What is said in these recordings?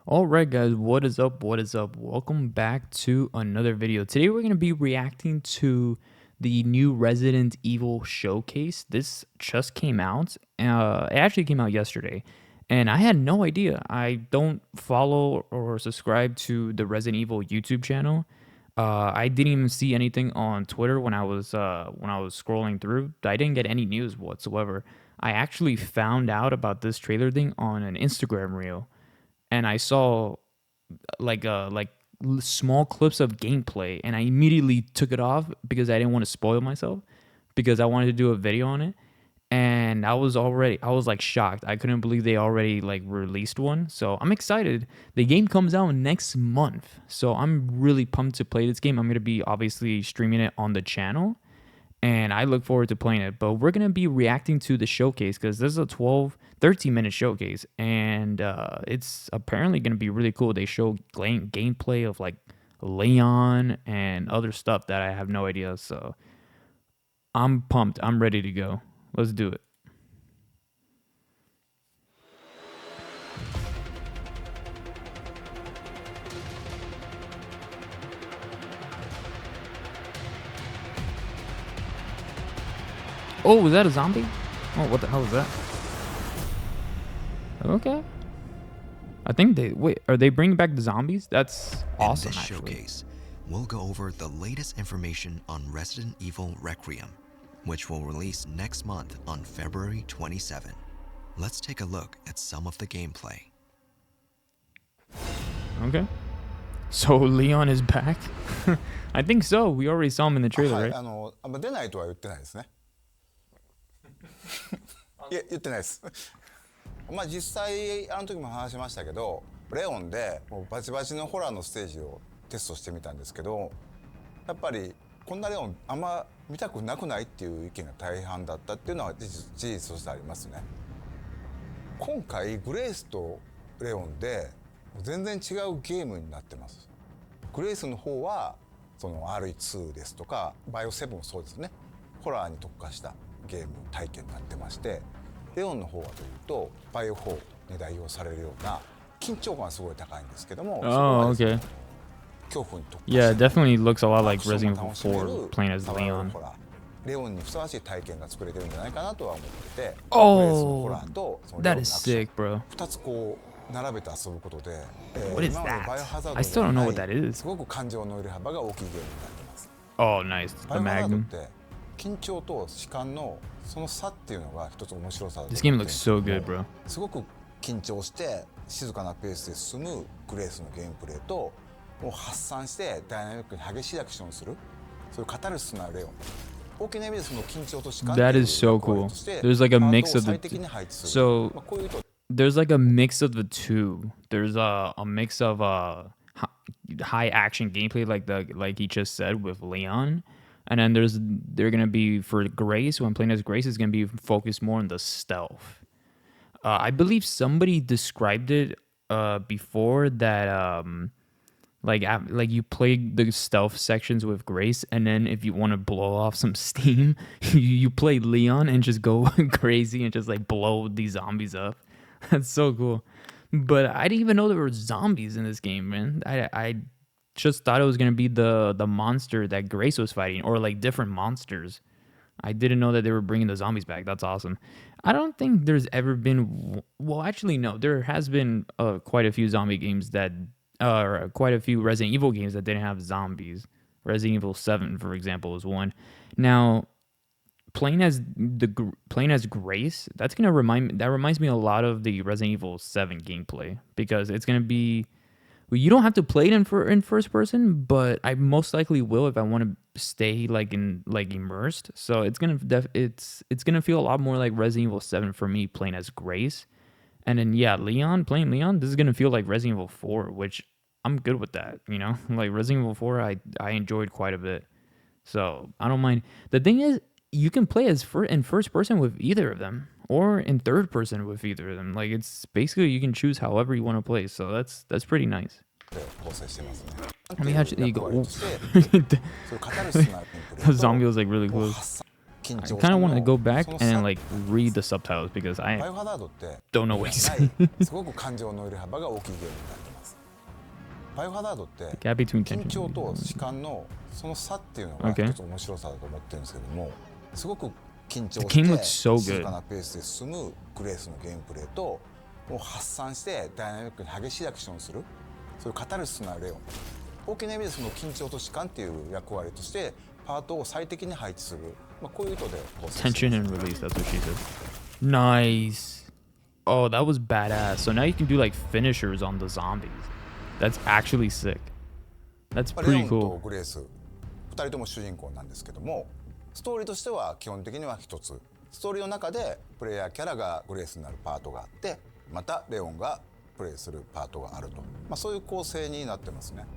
Alright guys, what is up? What is up? Welcome back to another video. Today we're going to be reacting to the new Resident Evil showcase. This just came out. It actually came out yesterday. And I had no idea. I don't follow or subscribe to the Resident Evil YouTube channel. I didn't even see anything on Twitter when I was scrolling through. I didn't get any news whatsoever. I actually found out about this trailer thing on an Instagram reel, and I saw small clips of gameplay, and I immediately took it off because I didn't want to spoil myself, because I wanted to do a video on it. And I was like shocked. I couldn't believe they already like released one. So I'm excited. The game comes out next month, so I'm really pumped to play this game. I'm going to be obviously streaming it on the channel, and I look forward to playing it. But we're going to be reacting to the showcase because this is a 13-minute showcase, and it's apparently going to be really cool. They show gameplay of like Leon and other stuff that I have no idea. So I'm pumped. I'm ready to go. Let's do it. Oh, was that a zombie? Oh, what the hell is that? Okay. I think are they bringing back the zombies? That's awesome. In this actually. showcase, we'll go over the latest information on Resident Evil Requiem, which will release next month on February 27. Let's take a look at some of the gameplay. Okay. So Leon is back? I think so. We already saw him in the trailer, right? 出ないとは言ってないですね。いや、言ってないです。まあ実際あの時も話しましたけど、レオンでもうバチバチのホラーのステージをテストしてみたんですけど、やっぱりこんなレオンあんま見たくなくないっていう意見が大半だったっていうのは事実としてありますね。今回グレイスとレオンで全然違うゲームになってます。グレイスの方はその RE2 ですとかバイオ7もそうですね。ホラーに特化したゲーム体験になってまして、レオンの方はというとバイオ4に代表されるような緊張感がすごい高いんですけども、 Oh, okay. 恐怖に特化した Yeah, it definitely looks a lot like Resident Evil 4 playing as Leon. レオンにふさわしい体験が作れてるんじゃないかなとは思ってて、 Oh, ホラーとその that is sick, bro. 2つこう並べて遊ぶことで、What is 今まで that? バイオハザード I still don't know what では that ない is. すごく感情の揺れ幅が大きいゲームになってます。 Oh, nice. バ The イオハザードっ Magnum. て緊張と弛緩のその差っていうのが一つ面白さだと思 This って game looks so good, bro. すごく緊張して静かなペースで進むグレースのゲームプレイと、もう発散してダイナミックに激しいアクションをする、そういうカタルシスなレオン。大きな意味でその緊張と弛緩 That is so cool. There's like a mix of the so there's like a mix of the two. There's a mix of high action gameplay like he just said with Leon, and then they're gonna be for Grace. When playing as Grace, is gonna be focused more on the stealth. I believe somebody described it before that like you play the stealth sections with Grace, and then if you want to blow off some steam, you play Leon and just go crazy and just like blow these zombies up. That's so cool. But I didn't even know there were zombies in this game, man. I just thought it was gonna be the monster that Grace was fighting, or like different monsters. I didn't know that they were bringing the zombies back. That's awesome. I don't think there's ever been... Well, actually, no. There has been quite a few zombie games that... quite a few Resident Evil games that didn't have zombies. Resident Evil 7, for example, is one. Now, playing as Grace, that reminds me a lot of the Resident Evil 7 gameplay, because it's gonna be... Well, you don't have to play it in first person, but I most likely will if I want to stay like immersed. So it's gonna feel a lot more like Resident Evil 7 for me playing as Grace, and then yeah, playing Leon. This is gonna feel like Resident Evil 4, which I'm good with that. You know, like Resident Evil 4, I enjoyed quite a bit, so I don't mind. The thing is, you can play as in first person with either of them, or in third person with either of them. Like, it's basically you can choose however you want to play. So that's pretty nice. Let me actually go. The zombie was like really close. I kind of want to go back and like read the subtitles because I don't know what he's saying. バイオハザードって gap between 緊 tension. 張と弛緩のその差っていうのが Okay. 一つ面白さだと思ってるんですけども、すごく緊張 The し game て looks so 静 good. かなペースで進むグレースのゲームプレーと、もう発散してダイナミックに激しいアクションをする、そういうカタルシスのあるレオン、大きな意味でその緊張と弛緩っていう役割としてパートを最適に配置する、こういう意図で構成してい Tension ます and release, that's what she said. Nice. Oh, that was badass. So now you can do like finishers on the zombies. That's actually sick. That's レオ pretty ンと cool. グレース2人とも主人公なんですけども、ストーリーとしては基本的には一つ、ストーリーの中でプレイヤーキャラがグレースになるパートがあって、またレオンがプレイするパートがあると、そういう構成になってますね。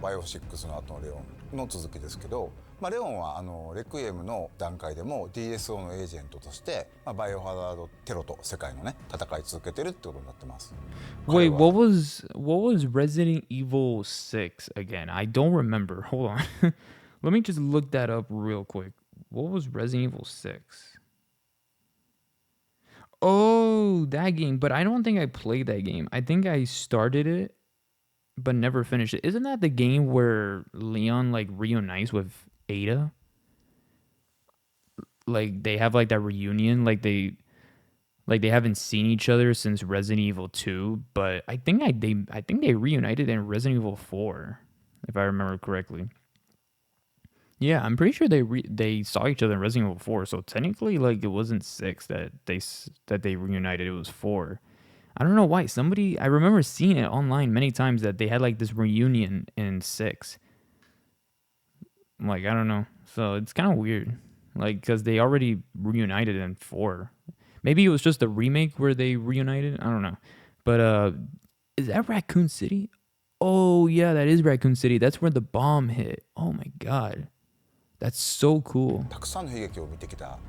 バイオ6の後のレオンの続きですけど、レオンはレクイエムの段階でも DSO のエージェントとして、バイオハザードテロと世界のね戦い続けてるってことになってます。 Wait, what was Resident Evil 6 again? I don't remember. Hold on. Let me just look that up real quick. What was Resident Evil 6? Oh, that game. But I don't think I played that game. I think I started it, but never finished it. Isn't that the game where Leon like reunites with Ada? Like they have like that reunion, like they haven't seen each other since Resident Evil 2, but I think they reunited in Resident Evil 4, if I remember correctly. Yeah, I'm pretty sure they saw each other in Resident Evil 4, so technically like it wasn't 6 that they reunited, it was 4. I don't know why. I remember seeing it online many times that they had like this reunion in 6. Like, I don't know. So it's kind of weird. Like, because they already reunited in 4. Maybe it was just a remake where they reunited. I don't know. But is that Raccoon City? Oh, yeah, that is Raccoon City. That's where the bomb hit. Oh, my God. That's so cool. たくさんの悲劇を見てきた、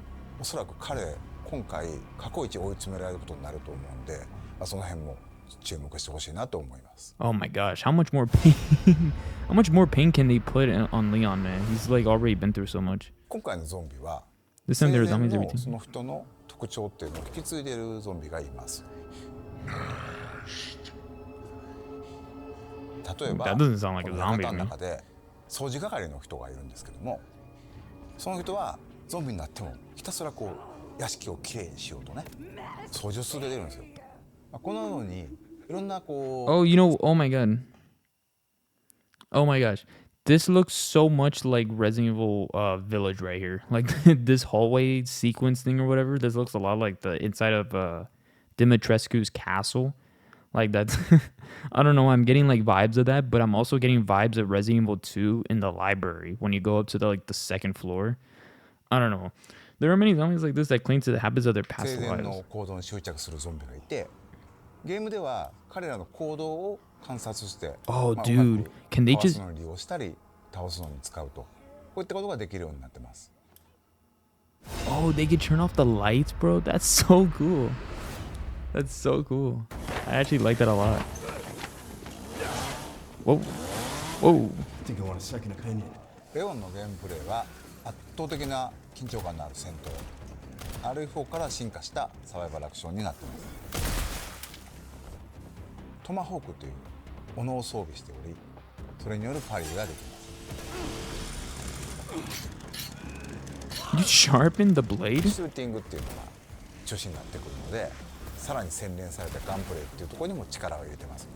おそらく彼今回過去一追い詰められることになると思うんで、その辺も注目してほしいなと思います。 Oh my gosh, how much more pain how much more pain can they put on Leon, man? He's like already been through so much. 今回のゾンビは This 生 time there 前 are zombies の everything. その人の特徴っていうのを引き継いでいるゾンビがいます。例えば That doesn't sound like a この zombie 館 to の me. 中で掃除係の人がいるんですけども、その人はゾンビになってもひたすらこう屋敷をきれいにしようとね掃除を続けてるんですよ。このようにいろんなこう Oh, oh my god. Oh my gosh. This looks so much like Resident Evil Village right here. Like this hallway sequence thing or whatever. This looks a lot like the inside of Dimitrescu's castle. Like that's I don't know, I'm getting like vibes of that, but I'm also getting vibes of Resident Evil 2 in the library when you go up to the second floor. I don't know. There are many zombies like this that cling to the habits of their 生 past 前 lives. の行動に執着するゾンビがいて、ゲームでは彼らの行動を観察して、Oh, うま dude. く Can they かわす just のに利用したり倒すのに使うと、こういったことができるようになってます。 Oh, they could turn off the lights, bro. That's so cool. That's so cool. I actually like that a lot. Whoa. Whoa. I think I want a second opinion. レオンのゲームプレイは圧倒的な緊張感のある戦闘、RE4 から進化したサバイバルアクションになっています。トマホークという斧を装備しており、それによるパリができます。 You sharpen the blade? シューティングっていうのが中心になってくるので、さらに洗練されたガンプレイっていうところにも力を入れてますね。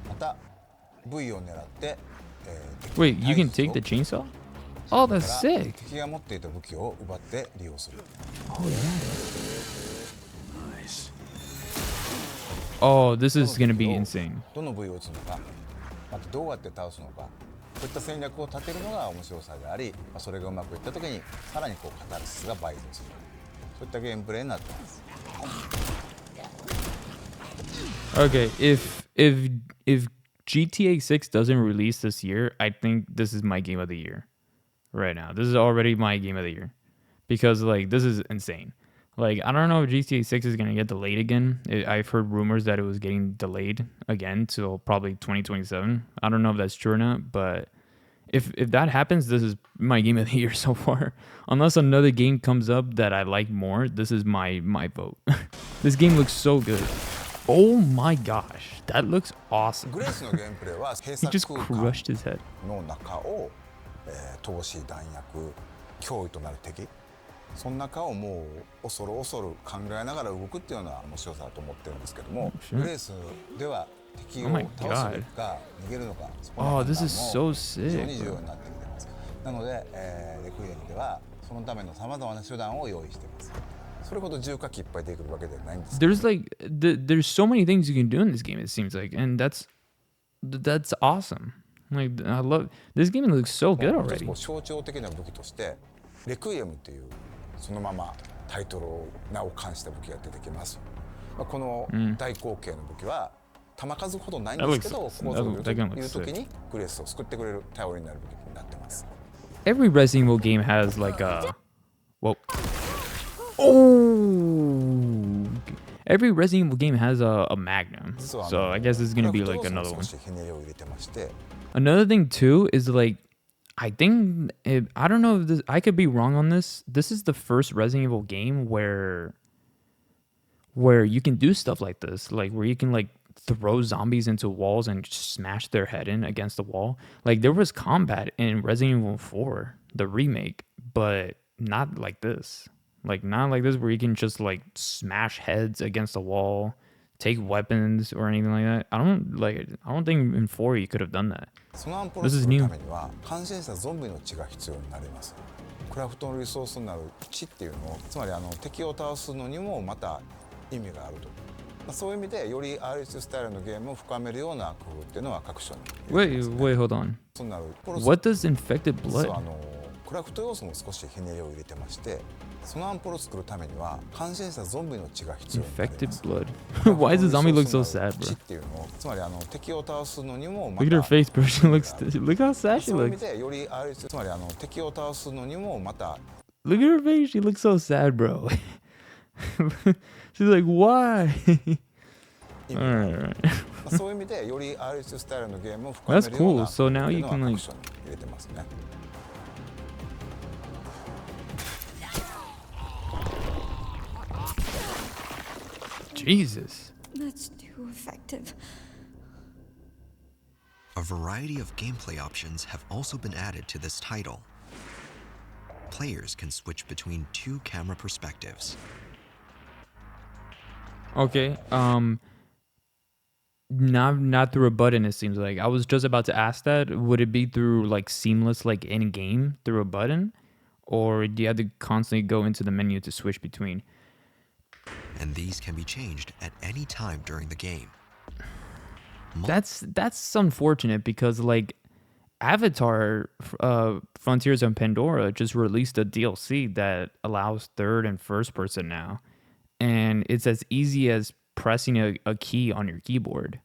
また V を狙って、Wait, you can take the chainsaw? Oh, that's sick. 敵が持っていた武器を奪って利用する。 Oh, yeah. Oh, this is gonna be insane. どの部位を撃つのか、またどうやって倒すのか、こういった戦略を立てるのが面白さであり、それがうまくいった時にさらにこうカタルシスが倍増する、そういったゲームプレイになっています。 Okay, if GTA 6 doesn't release this year, I think this is my game of the year. Right now, this is already my game of the year because like this is insane. Like I don't know if GTA 6 is gonna get delayed again. I've heard rumors that it was getting delayed again till probably 2027. I don't know if that's true or not, but if that happens, this is my game of the year so far. Unless another game comes up that I like more, this is my vote. This game looks so good. Oh my gosh, that looks awesome. グレースのゲームプレイは閉 He 鎖 just 空間 crushed his head. の中を、投資弾薬脅威となる敵その中をもう恐る恐る考えながら動くっていうような面白さだと思ってるんですけども、グレースでは敵を倒すべきか逃げるのかそこの判断も this is so 非常に sick. 重要になってきてます。なので、レクイエムではそのためのさまざまな手段を用意しています。それほど重火器いっぱい出てくるわけではないんですけど There's like there's so many things you can do in this game. It seems like, and that's awesome. Like I love this game. Looks so good もう一つ already. こう象徴的な武器としてレクイエムっていうそのままタイトルを名を冠した武器が出てきます。この大口径の武器は弾数ほどないんですけど、構造を見るという時にグレースを救ってくれる頼りになる武器になってます。Every Resident Evil game has like a whoa. Oh, every Resident Evil game has a Magnum. So I guess this is gonna be like another one. Another thing too is like I think I don't know if this I could be wrong on this. This is the first Resident Evil game where you can do stuff like this, like where you can like throw zombies into walls and smash their head in against the wall. Like there was combat in Resident Evil 4, the remake, but not like this. Like not like this where you can just like smash heads against the wall, take weapons or anything like that. I don't think in 4 you could have done that. This is new. 感染したゾンビの血が必要になります。クラフトのリソースになる血っていうのをつまり敵を倒すのにもまた意味があると。そういう意味でより RH スタイルのゲームを深めるような工夫っていうのは各所に。Wait, hold on. What does infected blood? クラフト要素も少しひねりを入れてまして、そのアンポロを作るためには感染したゾンビの血が必要になります。Infected blood. Why does the zombie look so sad, bro? 血っていうのをつまり敵を倒すのにも Look at her face, bro. She looks. Look how sad she そういう意 looks. 味でより RH つまり敵を倒すのにもまた Look at her face. She looks so sad, bro. She's like, why? 意味がある。そういう意味でより RH スタイルのゲームを深めるような That's cool. So now you can like. 各所に入れてますね。Jesus. That's too effective. A variety of gameplay options have also been added to this title. Players can switch between 2 camera perspectives. Okay. Not through a button. It seems like I was just about to ask that. Would it be through like seamless, like in game through a button, or do you have to constantly go into the menu to switch between? And these can be changed at any time during the game. That's unfortunate because like Avatar Frontiers of Pandora just released a DLC that allows third and first person now, and it's as easy as pressing a key on your keyboard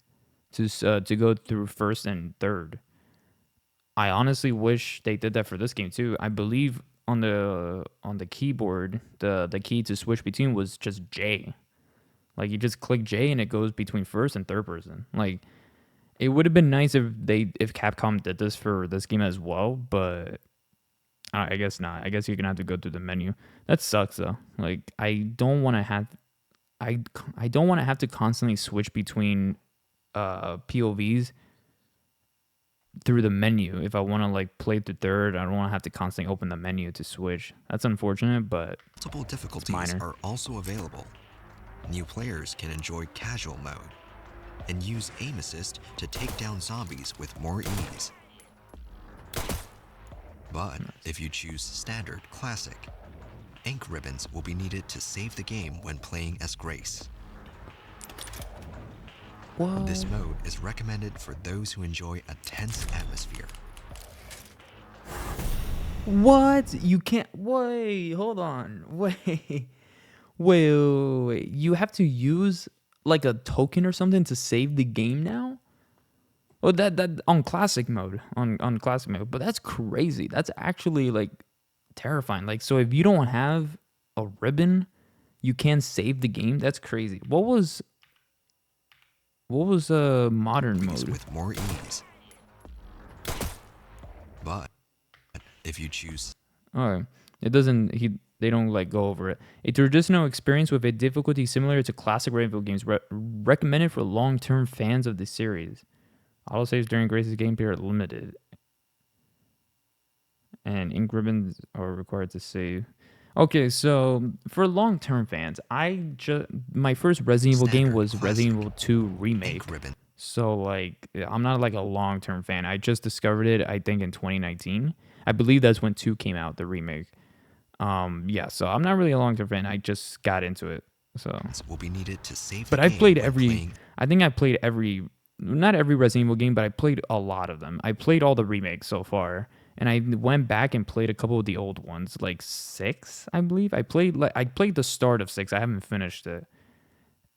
to go through first and third. I honestly wish they did that for this game too. I believe on the keyboard the key to switch between was just J. Like you just click J and it goes between first and third person. Like it would have been nice if Capcom did this for this game as well, but I guess not. I guess you're gonna have to go through the menu. That sucks though. Like I don't want to have to constantly switch between POVs through the menu. If I want to like play through third, I don't want to have to constantly open the menu to switch. That's unfortunate, but Multiple difficulties are also available. New players can enjoy casual mode and use aim assist to take down zombies with more ease. But if you choose standard classic, ink ribbons will be needed to save the game when playing as Grace. what? This mode is recommended for those who enjoy a tense atmosphere. What? You can't. Wait, hold on. Wait. You have to use like a token or something to save the game now? Oh, that on classic mode, on classic mode. But that's crazy. That's actually like terrifying. Like, so if you don't have a ribbon, you can't save the game. That's crazy. What was modern mode? With more ease. But if you choose All right. It doesn't. They don't like go over it. A traditional experience with a difficulty similar to classic Resident Evil games, recommended for long-term fans of the series. Autosaves during Grace's game period are limited, and ink ribbons are required to save. Okay, so for long-term fans, my first Resident Evil game was Resident Evil 2 Remake. So like, I'm not like a long-term fan. I just discovered it, I think, in 2019. I believe that's when 2 came out, the remake. Yeah, so I'm not really a long-term fan. I just got into it. So will be needed to save. But I played I think I played not every Resident Evil game, but I played a lot of them. I played all the remakes so far. And I went back and played a couple of the old ones, like 6, I believe. I played the start of 6. I haven't finished it.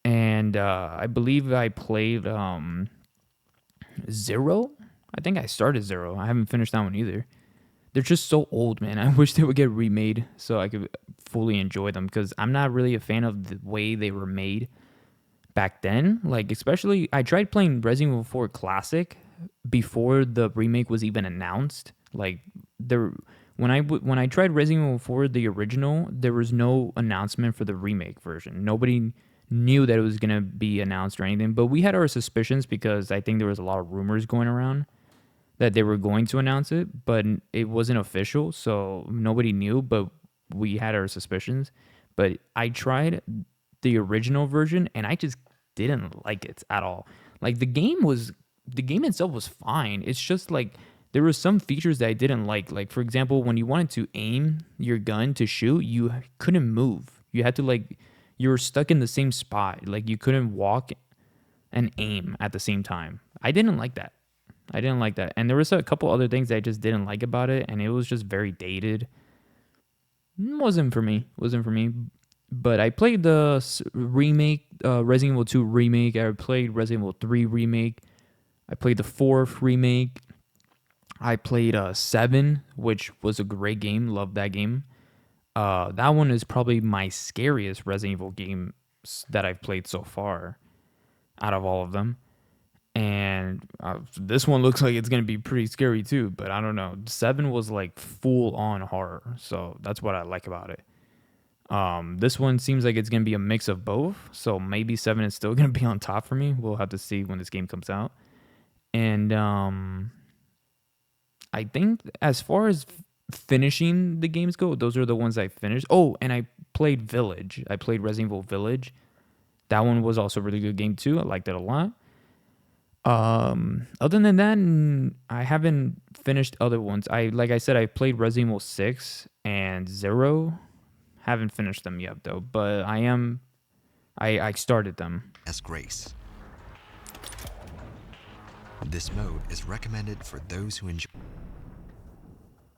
And I believe I played 0. I think I started 0. I haven't finished that one either. They're just so old, man. I wish they would get remade so I could fully enjoy them, because I'm not really a fan of the way they were made back then. Like, especially, I tried playing Resident Evil 4 Classic before the remake was even announced. Like, when I tried Resident Evil 4, the original, there was no announcement for the remake version. Nobody knew that it was going to be announced or anything, but we had our suspicions because I think there was a lot of rumors going around that they were going to announce it, but it wasn't official, so nobody knew, but we had our suspicions. But I tried the original version, and I just didn't like it at all. Like, the game itself was fine. It's just like, there were some features that I didn't like. Like, for example, when you wanted to aim your gun to shoot, you couldn't move. You had to, you were stuck in the same spot. Like, you couldn't walk and aim at the same time. I didn't like that. And there was a couple other things that I just didn't like about it, and it was just very dated. Wasn't for me. But I played the remake, Resident Evil 2 Remake. I played Resident Evil 3 Remake. I played the 4th Remake. I played 7, which was a great game. Loved that game. That one is probably my scariest Resident Evil game that I've played so far out of all of them. And this one looks like it's going to be pretty scary too, but I don't know. 7 was like full on horror, so that's what I like about it. This one seems like it's going to be a mix of both, so maybe 7 is still going to be on top for me. We'll have to see when this game comes out. And I think as far as finishing the games go, those are the ones I finished. Oh, and I played Village. I played Resident Evil Village. That one was also a really good game too. I liked it a lot. Other than that, I haven't finished other ones. Like I said, I played Resident Evil 6 and 0. Haven't finished them yet though, but I started them. As Grace. This mode is recommended for those who enjoy.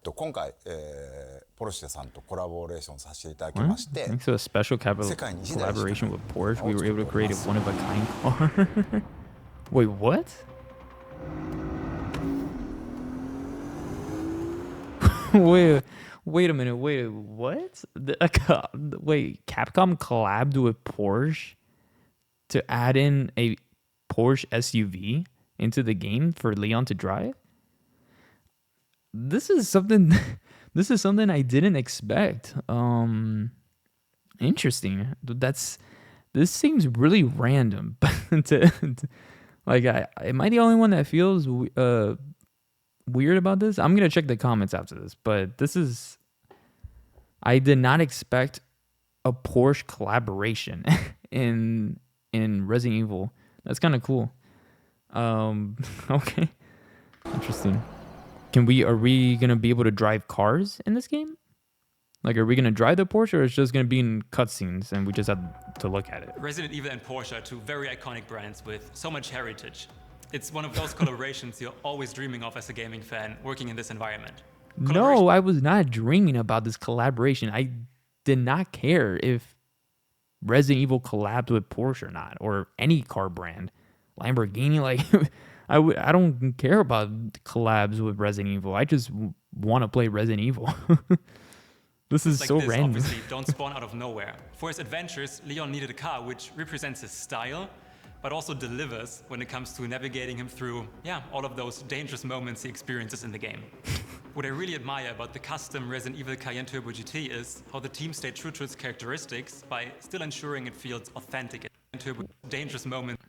今回、ポルシェさんとコラボレーションさせていただきまして、 Thanks to a special collaboration with Porsche, we were able to create a one-of-a-kind car. Wait, what? Wait a minute. Wait, what? Wait, Capcom collabed with Porsche to add in a Porsche SUV into the game for Leon to drive? This is something I didn't expect. Interesting. This seems really random. Like, am I the only one that feels weird about this? I'm gonna check the comments after this, but I did not expect a Porsche collaboration in Resident Evil. That's kind of cool. Okay, interesting. Are we gonna be able to drive cars in this game? Like, are we gonna drive the Porsche, or it's just gonna be in cutscenes and we just have to look at it? Resident Evil and Porsche are two very iconic brands with so much heritage. It's one of those collaborations you're always dreaming of as a gaming fan working in this environment. No, I was not dreaming about this collaboration. I did not care if Resident Evil collabed with Porsche or not, or any car brand. Lamborghini, like, I don't care about collabs with Resident Evil. I just want to play Resident Evil. This is so random. Obviously don't spawn out of nowhere. For his adventures, Leon needed a car which represents his style, but also delivers when it comes to navigating him through, all of those dangerous moments he experiences in the game. What I really admire about the custom Resident Evil Cayenne Turbo GT is how the team stayed true to its characteristics by still ensuring it feels authentic and Turbo dangerous moments,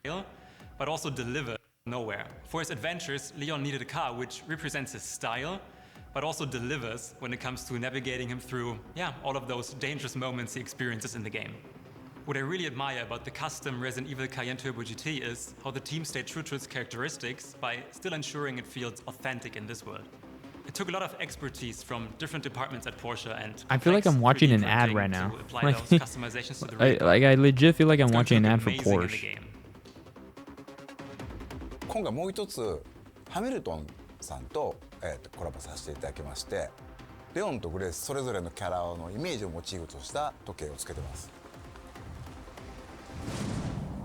but also deliver nowhere. For his adventures, Leon needed a car which represents his style, but also delivers when it comes to navigating him through, all of those dangerous moments he experiences in the game. What I really admire about the custom Resident Evil Cayenne Turbo GT is how the team stayed true to its characteristics by still ensuring it feels authentic in this world. It took a lot of expertise from different departments at Porsche and I feel like I'm watching an ad right now. I legit feel like I'm watching an ad for Porsche. 今回もう一つハミルトンさんと、コラボさせていただきまして、レオンとグレースそれぞれのキャラのイメージをモチーフとした時計をつけてます。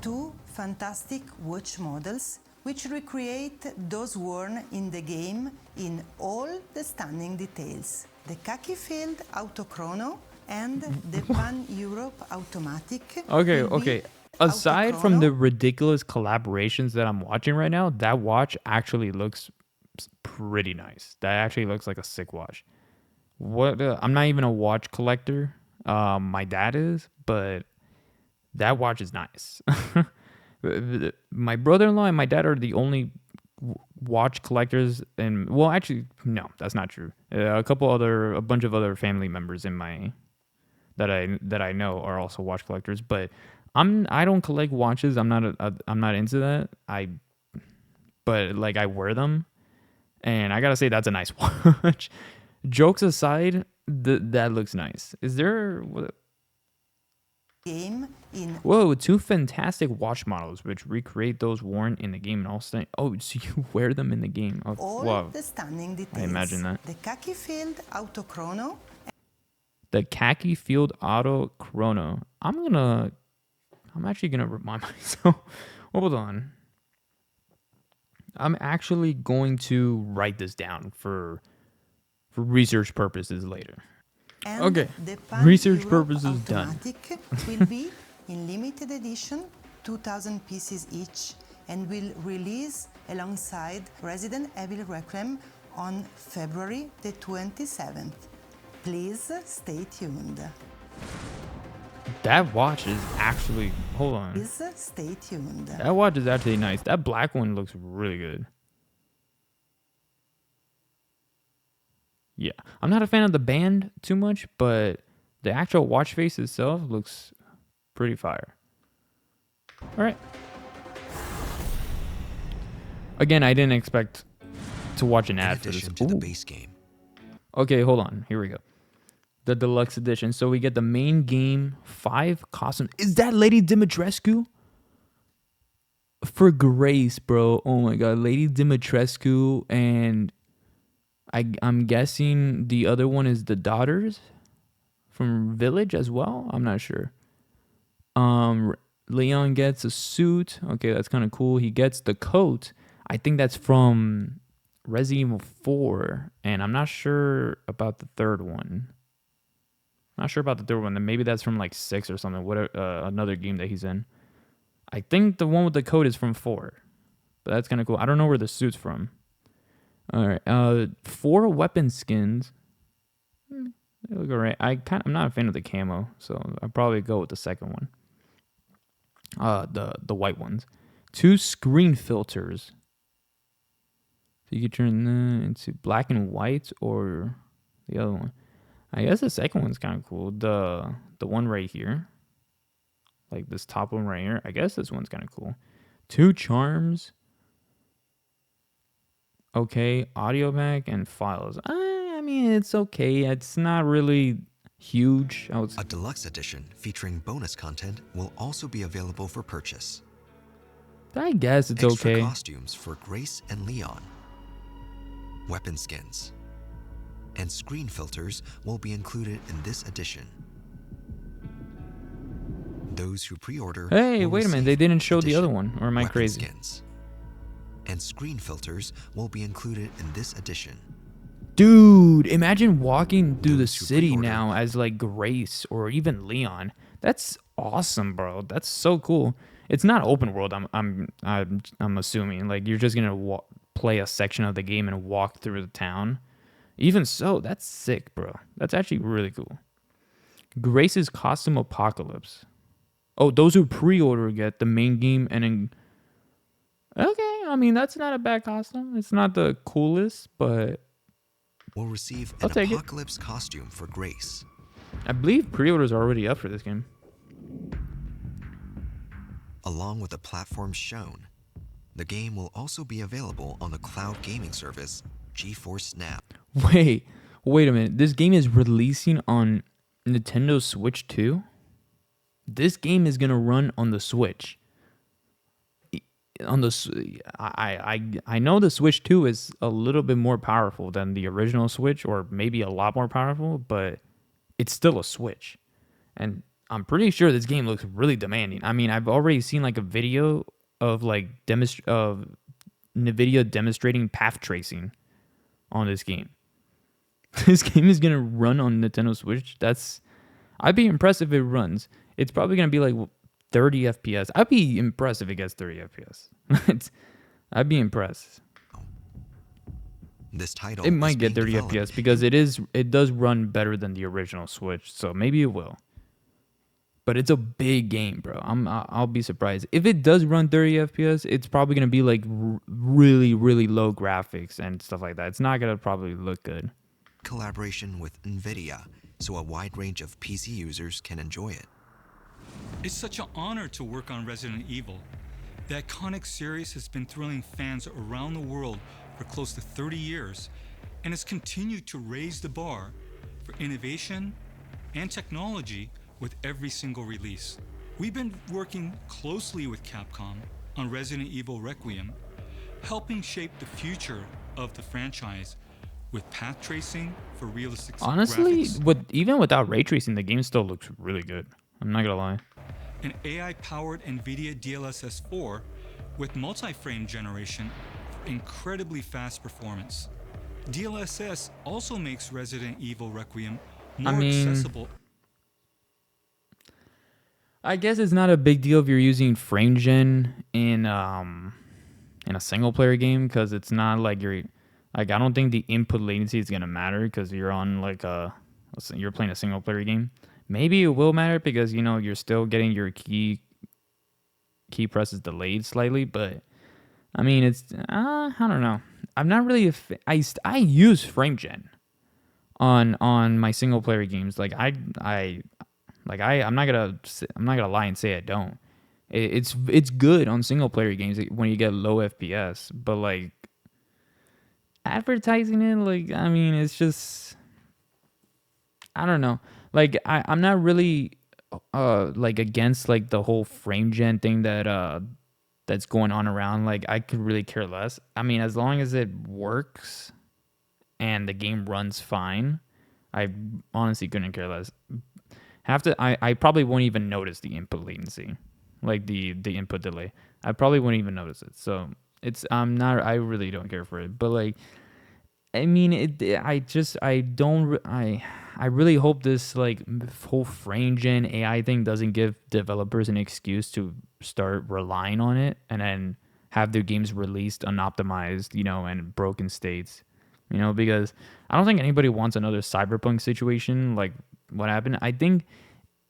Two fantastic watch models which recreate those worn in the game in all the stunning details. The khaki-filled Autochrono and the Pan-Europe Automatic. Okay. Aside from the ridiculous collaborations that I'm watching right now, that watch actually looks pretty nice. That actually looks like a sick watch. I'm not even a watch collector. My dad is, but that watch is nice. My brother-in-law and my dad are the only watch collectors, and well, actually, no, that's not true. A bunch of other family members in my that I know are also watch collectors, but I don't collect watches. I'm not into that. But like I wear them, and I gotta say that's a nice watch. Jokes aside, that looks nice. Is there? Whoa, two fantastic watch models which recreate those worn in the game and all stunning. Oh, so you wear them in the game. Oh, all wow. The stunning details. I imagine that. The khaki-filled Autochrono. The khaki-filled Autochrono. I'm actually gonna remind myself. Hold on. I'm actually going to write this down for research purposes later. And okay, the research purposes done. Will be in limited edition, 2,000 pieces each, and will release alongside Resident Evil Requiem on February the 27th. Please stay tuned. That watch is actually, hold on. Please stay tuned. That watch is actually nice. That black one looks really good. Yeah, I'm not a fan of the band too much, but the actual watch face itself looks pretty fire. All right. Again, I didn't expect to watch an ad for this. To the base game. Okay, hold on. Here we go. The deluxe edition. So we get the main game, 5 costumes. Is that Lady Dimitrescu? For Grace, bro. Oh my god, Lady Dimitrescu, and I'm guessing the other one is the daughters from Village as well. I'm not sure. Leon gets a suit. Okay, that's kind of cool. He gets the coat. I think that's from Resident Evil 4, and I'm not sure about the third one. Then maybe that's from like 6 or something. Another game that he's in. I think the one with the coat is from 4, but that's kind of cool. I don't know where the suit's from. All right, 4 weapon skins. They look alright. I'm not a fan of the camo, so I'll probably go with the second one. The white ones. 2 screen filters. So you can turn that into black and white or the other one. I guess the second one's kind of cool. The one right here, like this top one right here. I guess this one's kind of cool. 2 charms. Okay, audio back and files. I mean, it's okay. It's not really huge. A deluxe edition featuring bonus content will also be available for purchase. I guess it's Extra okay. Costumes for Grace and Leon, weapon skins, and screen filters will be included in this edition. Those who pre-order. Hey, will wait a minute. receive They didn't show the addition, other one, or am I weapon crazy? Skins, and screen filters will be included in this edition. Dude, imagine walking through the Those who city pre-order now as like Grace or even Leon. That's awesome, bro. That's so cool. It's not open world. I'm assuming like you're just gonna play a section of the game and walk through the town. Even so, that's sick, bro. That's actually really cool. Grace's Costume Apocalypse. Oh, those who pre-order get the main game and then... Okay, I mean, that's not a bad costume. It's not the coolest, but Will receive I'll an take it. apocalypse costume for Grace. I believe pre-orders are already up for this game. Along with the platforms shown, the game will also be available on the cloud gaming service GeForce Now. Wait a minute. This game is releasing on Nintendo Switch too? This game is gonna run on the Switch. I know the Switch 2 is a little bit more powerful than the original Switch, or maybe a lot more powerful, but it's still a Switch. And I'm pretty sure this game looks really demanding. I mean, I've already seen like a video of like of NVIDIA demonstrating path tracing on this game. This game is gonna run on Nintendo Switch. I'd be impressed if it runs. It's probably gonna be like 30 FPS. I'd be impressed if it gets 30 FPS. I'd be impressed. This title It might is get being 30 developed FPS because it does run better than the original Switch, so maybe it will. But it's a big game, bro. I'll be surprised if it does run 30 FPS. It's probably gonna be like really, really low graphics and stuff like that. It's not gonna probably look good. collaboration with NVIDIA, so a wide range of PC users can enjoy it. It's such an honor to work on Resident Evil. The iconic series has been thrilling fans around the world for close to 30 years and has continued to raise the bar for innovation and technology with every single release. We've been working closely with Capcom on Resident Evil Requiem, helping shape the future of the franchise with path tracing for realistic Honestly, graphics, even without ray tracing, the game still looks really good. I'm not gonna lie. an AI-powered NVIDIA DLSS 4 with multi-frame generation for incredibly fast performance. DLSS also makes Resident Evil Requiem more accessible. I guess it's not a big deal if you're using frame gen in a single player game, because it's not like I don't think the input latency is gonna matter because you're on you're playing a single player game. Maybe it will matter because you're still getting your key presses delayed slightly, but I mean it's I don't know. I'm not really I use frame gen on my single player games. Like I'm not gonna lie and say I don't. It's good on single player games when you get low FPS, but like advertising it, like I mean, it's just I don't know. Like I'm not really like against like the whole frame gen thing that's going on around. Like I could really care less. I mean, as long as it works and the game runs fine, I honestly couldn't care less. I probably won't even notice the input latency, like the input delay. I probably wouldn't even notice it. So I really don't care for it. But like, I mean, I really hope this like whole frame gen AI thing doesn't give developers an excuse to start relying on it and then have their games released unoptimized, and broken states, because I don't think anybody wants another Cyberpunk situation like what happened. I think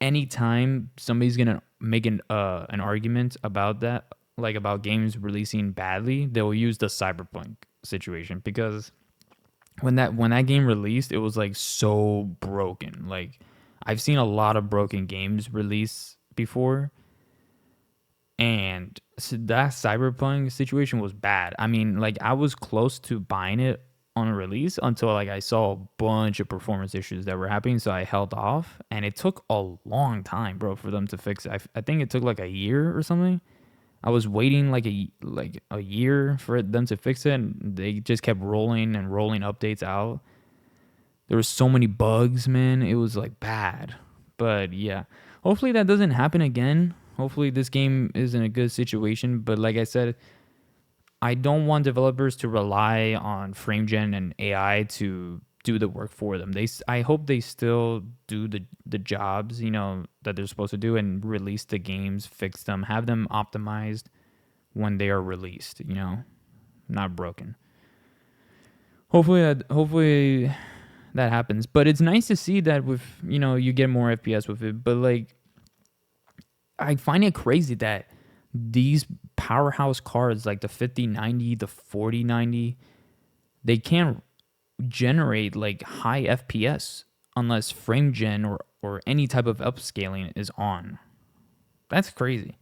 anytime somebody's gonna make an argument about that, like about games releasing badly, they'll use the Cyberpunk situation, because when that game released, it was like so broken. Like I've seen a lot of broken games release before, and so that Cyberpunk situation was bad. I mean, like I was close to buying it on a release until like I saw a bunch of performance issues that were happening, so I held off, and it took a long time, bro, for them to fix it. I think it took like a year or something. I was waiting like a year for them to fix it, and they just kept rolling updates out. There were so many bugs, man. It was like bad. But yeah, hopefully that doesn't happen again. Hopefully this game is in a good situation. But like I said, I don't want developers to rely on frame gen and AI to do the work for them. I hope they still do the jobs, that they're supposed to do, and release the games, fix them, have them optimized when they are released, not broken. hopefully that happens. But it's nice to see that with, you get more FPS with it. But like, I find it crazy that these powerhouse cards like the 5090, the 4090, they can't generate like high FPS unless frame gen or any type of upscaling is on. That's crazy.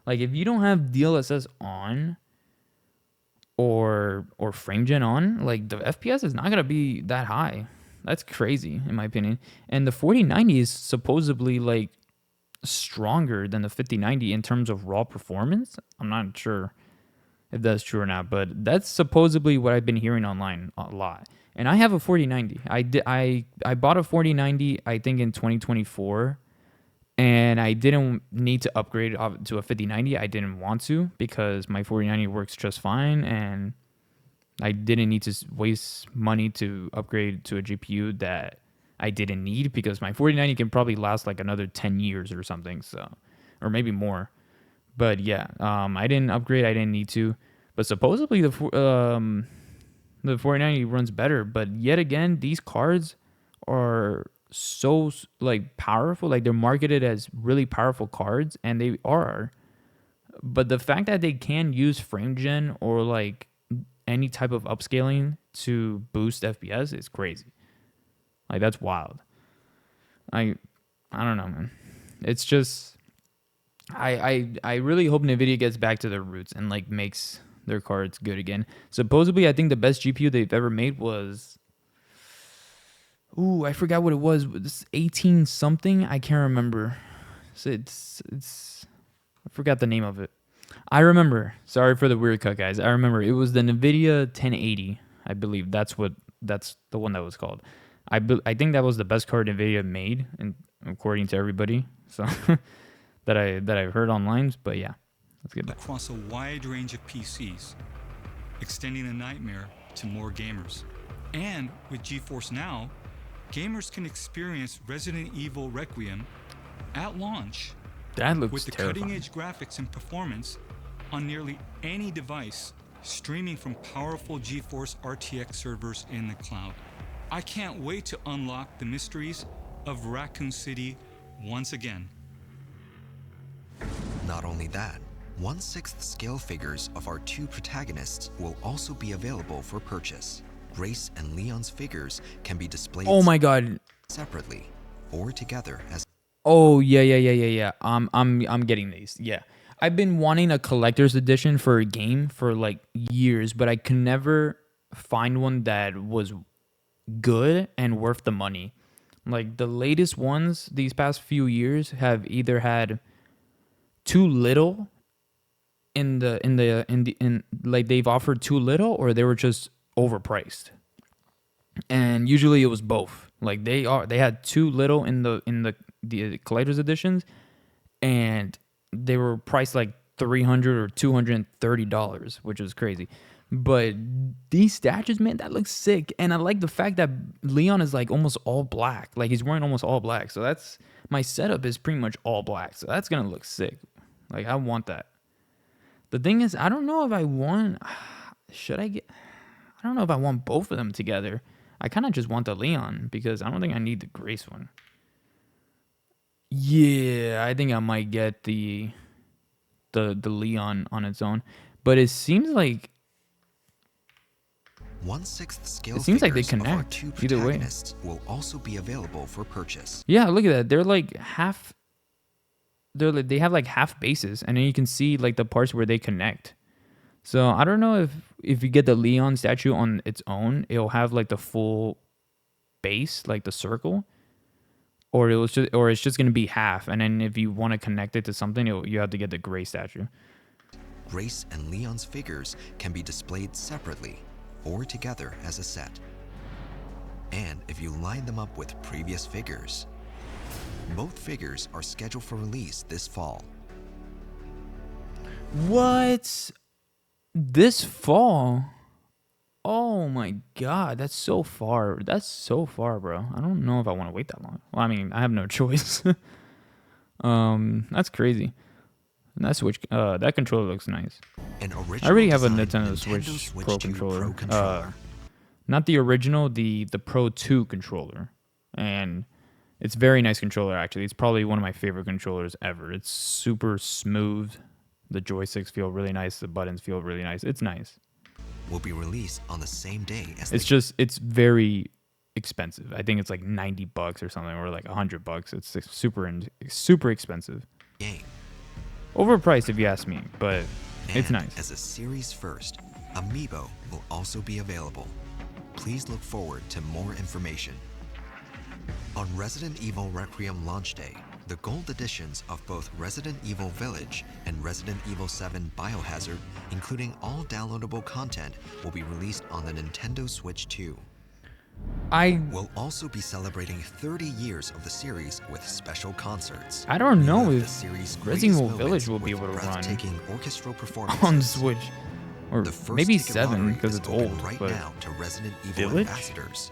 Like if you don't have DLSS on or frame gen on, like the FPS is not gonna be that high. That's crazy in my opinion. And the 4090 is supposedly like stronger than the 5090 in terms of raw performance. I'm not sure if that's true or not, but that's supposedly what I've been hearing online a lot. And I have a 4090. I bought a 4090 I think in 2024, and I didn't need to upgrade to a 5090. I didn't want to because my 4090 works just fine, and I didn't need to waste money to upgrade to a GPU that I didn't need because my 4090 can probably last like another 10 years or something, so, or maybe more. But yeah, I didn't upgrade. I didn't need to. But supposedly the 4090 runs better. But yet again, these cards are so like powerful. Like they're marketed as really powerful cards, and they are. But the fact that they can use frame gen or like any type of upscaling to boost FPS is crazy. Like that's wild. I don't know, man. It's just I really hope Nvidia gets back to their roots and like makes their cards good again. Supposedly, I think the best GPU they've ever made was, I forgot what it was. This 18 something. I can't remember. So it's I forgot the name of it. I remember. Sorry for the weird cut, guys. I remember it was the Nvidia 1080. I believe that's the one that was called. I think that was the best card Nvidia made, and according to everybody, so that I've heard online. But yeah, let's get back. Across a wide range of PCs, extending the nightmare to more gamers. And with GeForce Now, gamers can experience Resident Evil Requiem at launch That looks with the terrifying. cutting-edge graphics and performance on nearly any device, streaming from powerful GeForce RTX servers in the cloud. I can't wait to unlock the mysteries of Raccoon City once again. Not only that, 1/6 scale figures of our two protagonists will also be available for purchase. Grace and Leon's figures can be displayed Oh my god. separately or together as. Oh yeah. I'm getting these. Yeah. I've been wanting a collector's edition for a game for like years, but I could never find one that was good and worth the money. Like the latest ones these past few years have either had too little in like they've offered too little, or they were just overpriced. And usually it was both. Like they had too little in the collector's editions, and they were priced like $300 or $230, which is crazy. But these statues, man, that looks sick. And I like the fact that Leon is like almost all black. Like he's wearing almost all black. So that's, my setup is pretty much all black. So that's going to look sick. Like I want that. The thing is, I don't know if I want, I don't know if I want both of them together. I kind of just want the Leon because I don't think I need the Grace one. Yeah, I think I might get the Leon on its own. But it seems like 1/6 scale it seems like they figures of our connect two either way. protagonists will also be available for purchase. Yeah, look at that. They're like half. They have like half bases, and then you can see like the parts where they connect. So I don't know if you get the Leon statue on its own, it'll have like the full base, like the circle, or it's just gonna be half, and then if you want to connect it to something, you have to get the gray statue. Grace and Leon's figures can be displayed separately or together as a set. And if you line them up with previous figures, both figures are scheduled for release this fall. What? This fall? Oh my god, that's so far. That's so far, bro. I don't know if I want to wait that long. Well, I mean, I have no choice. That's crazy. And that controller looks nice. An I already have a original Nintendo designed Switch Nintendo Pro 2 controller. not the original, the Pro 2 controller. And it's very nice controller, actually. It's probably one of my favorite controllers ever. It's super smooth. The joysticks feel really nice. The buttons feel really nice. It's nice. Will be released on the same day as It's very expensive. I think it's like $90 or something, or like $100. It's super expensive. game. Overpriced if you ask me, but it's And nice. as a series first, Amiibo will also be available. Please look forward to more information. On Resident Evil Requiem launch day, the gold editions of both Resident Evil Village and Resident Evil 7 Biohazard, including all downloadable content, will be released on the Nintendo Switch 2. We'll also be celebrating 30 years of the series with special concerts. I don't know Relive if the series' Resident Evil greatest Village moments will be with able to run breathtaking orchestral performances. on Switch, or The first maybe ticket 7 lottery because is it's open old. right But now to Resident Evil Village? ambassadors.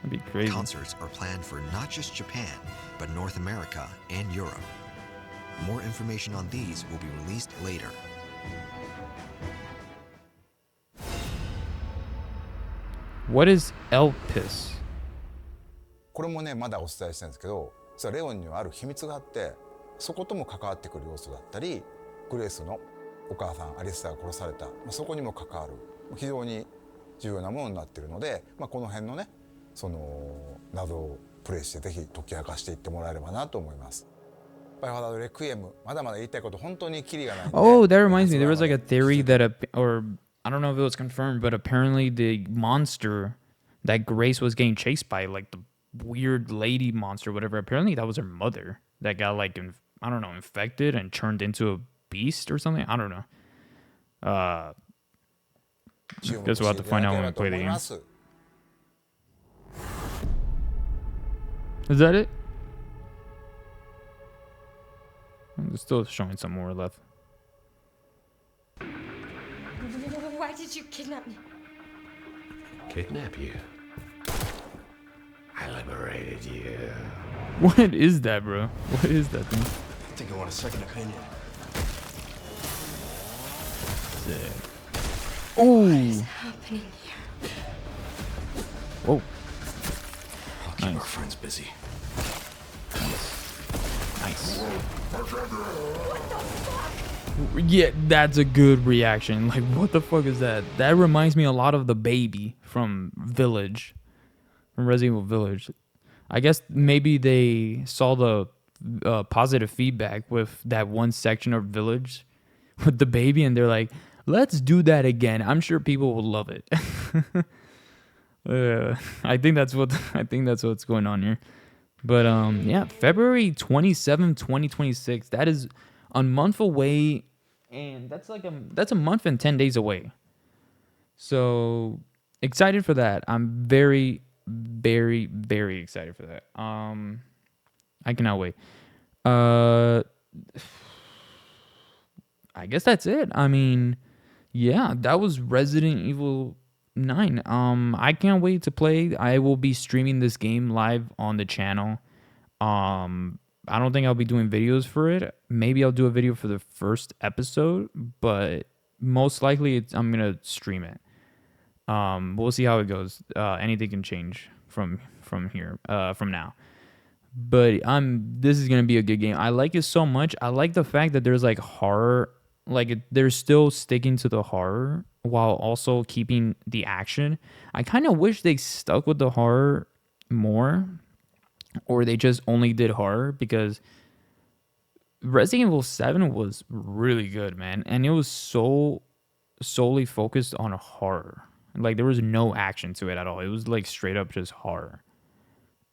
that'd be crazy. Concerts are planned for not just Japan, but North America and Europe. More information on these will be released later. What is Elpis? これもねまだお伝えしてるんですけど、実はレオンにはある秘密があって、そことも関わってくる要素だったり、グレースのお母さんアリスタが殺された、そこにも関わる非常に重要なものになっているので、この辺のねその謎をプレイしてぜひ解き明かしていってもらえればなと思います。バイオハザードレクイエム、まだまだ言いたいこと本当にキリがないんで。Oh, that reminds me. There was like a theory that or I don't know if it was confirmed, but apparently the monster that Grace was getting chased by, like the weird lady monster, whatever. Apparently that was her mother that got like I don't know, infected and turned into a beast or something. I don't know. Guess we'll have to find out when we play the game. Is that it? They're still showing some more left. Why did you kidnap me? Kidnap you? I liberated you. What is that, bro? What is that thing? I think I want a second opinion. Oh! Happening here. Whoa. I'll keep our friends busy. Nice. Yeah, that's a good reaction. Like, what the fuck is that? That reminds me a lot of the baby from Village. From Resident Evil Village. I guess maybe they saw the positive feedback with that one section of Village with the baby, and they're like, let's do that again. I'm sure people will love it. I think that's what's going on here. But yeah, February 27, 2026. That is a month away, and that's a month and 10 days away. So excited for that. I'm very, very, very excited for that. I cannot wait. I guess that's it. I mean, yeah, that was Resident Evil 9. I can't wait to play. I will be streaming this game live on the channel. I don't think I'll be doing videos for it. Maybe I'll do a video for the first episode, but most likely I'm gonna stream it. We'll see how it goes. Anything can change from here, from now. But this is gonna be a good game. I like it so much. I like the fact that there's like horror, they're still sticking to the horror while also keeping the action. I kind of wish they stuck with the horror more, or they just only did horror, because Resident Evil 7 was really good, man, and it was so solely focused on horror. Like, there was no action to it at all. It was like straight up just horror.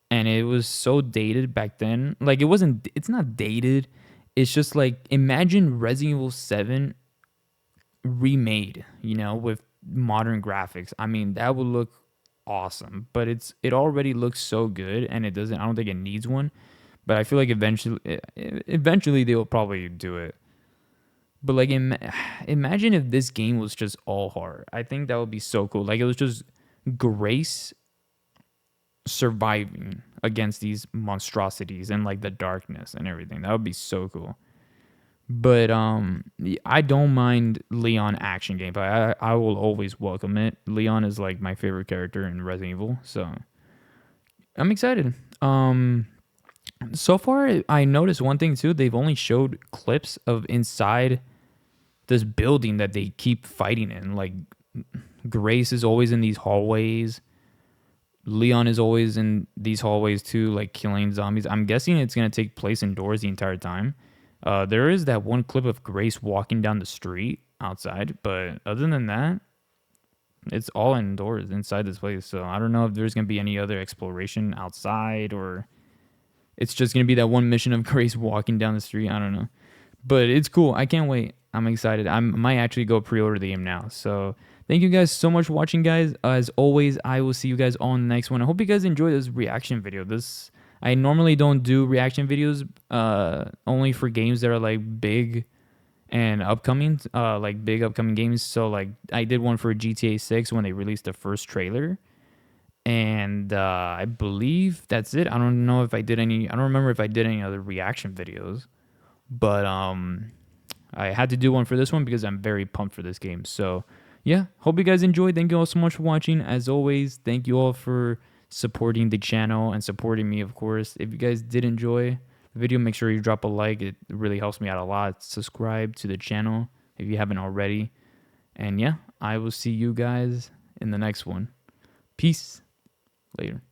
And it was so dated back then. Like, it's not dated. It's just like, imagine Resident Evil 7 remade, with modern graphics. I mean, that would look awesome. But it already looks so good, and I don't think it needs one. But I feel like eventually they will probably do it. But like, imagine if this game was just all horror. I think that would be so cool. Like, it was just Grace surviving against these monstrosities and like the darkness and everything. That would be so cool. But I don't mind Leon action gameplay. I will always welcome it. Leon is like my favorite character in Resident Evil, so I'm excited. So far I noticed one thing too. They've only showed clips of inside this building that they keep fighting in. Like Grace is always in these hallways. Leon is always in these hallways too, like killing zombies. I'm guessing it's gonna take place indoors the entire time. There is that one clip of Grace walking down the street outside, but other than that, it's all indoors inside this place. So I don't know if there's gonna be any other exploration outside, or it's just gonna be that one mission of Grace walking down the street. I don't know, but it's cool. I can't wait. I'm excited. I might actually go pre-order the game now. So thank you guys so much for watching, guys. As always, I will see you guys on the next one. I hope you guys enjoyed this reaction video. I normally don't do reaction videos, only for games that are like big and upcoming, like big upcoming games. So like I did one for GTA 6 when they released the first trailer, and I believe that's it. I don't know if I did any. I don't remember if I did any other reaction videos, but I had to do one for this one because I'm very pumped for this game. So yeah, hope you guys enjoyed. Thank you all so much for watching. As always, thank you all for supporting the channel and supporting me, of course. If you guys did enjoy the video, make sure you drop a like. It really helps me out a lot. Subscribe to the channel if you haven't already. And yeah, I will see you guys in the next one. Peace. Later.